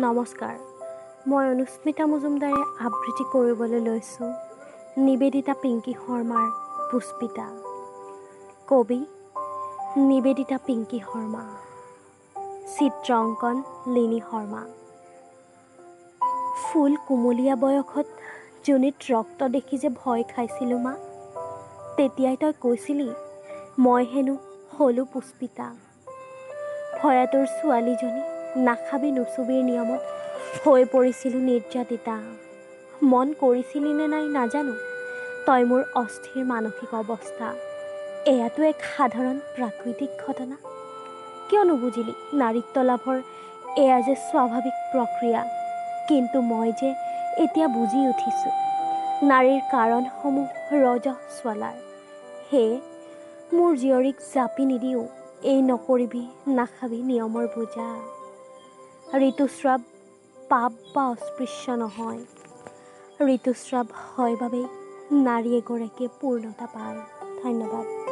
নমস্কাৰ, মই অনুস্মিতা মজুমদাৰে আবৃত্তি কৰিবলৈ লৈছোঁ নিবেদিতা পিংকী শৰ্মাৰ পুষ্পিতা। কবি নিবেদিতা পিংকী শৰ্মা, চিত্ৰ অংকন লিনি শৰ্মা। ফুল কুমলীয়া বয়সত জুনিত ৰক্ত দেখি যে ভয় খাইছিলোঁ মা, তেতিয়াই তই কৈছিলি মই হেনো হলো পুষ্পিতা। ভয়াতুৰ ছোৱালীজনী নাখাবি নুচুবিৰ নিয়মত হৈ পৰিছিলোঁ নিৰ্যাতিতা। মন কৰিছিলি নে নাই নাজানো, তই মোৰ অস্থিৰ মানসিক অৱস্থা। এয়াতো এক সাধাৰণ প্ৰাকৃতিক ঘটনা। কিয় নুবুজিলি নাৰীত্ব লাভৰ এয়া যে স্বাভাৱিক প্ৰক্ৰিয়া। কিন্তু মই যে এতিয়া বুজি উঠিছোঁ নাৰীৰ কাৰণসমূহ ৰজস্বলাৰ। সেয়ে মোৰ জীয়ৰীক জাপি নিদিওঁ এই নকৰিবি নাখাবি নিয়মৰ বোজা। ঋতুস্ৰাৱ পাপ বা অস্পৃশ্য নহয়, ঋতুস্ৰাৱ হয় বাবেই নাৰী এগৰাকীয়ে পূৰ্ণতা পায়। ধন্যবাদ।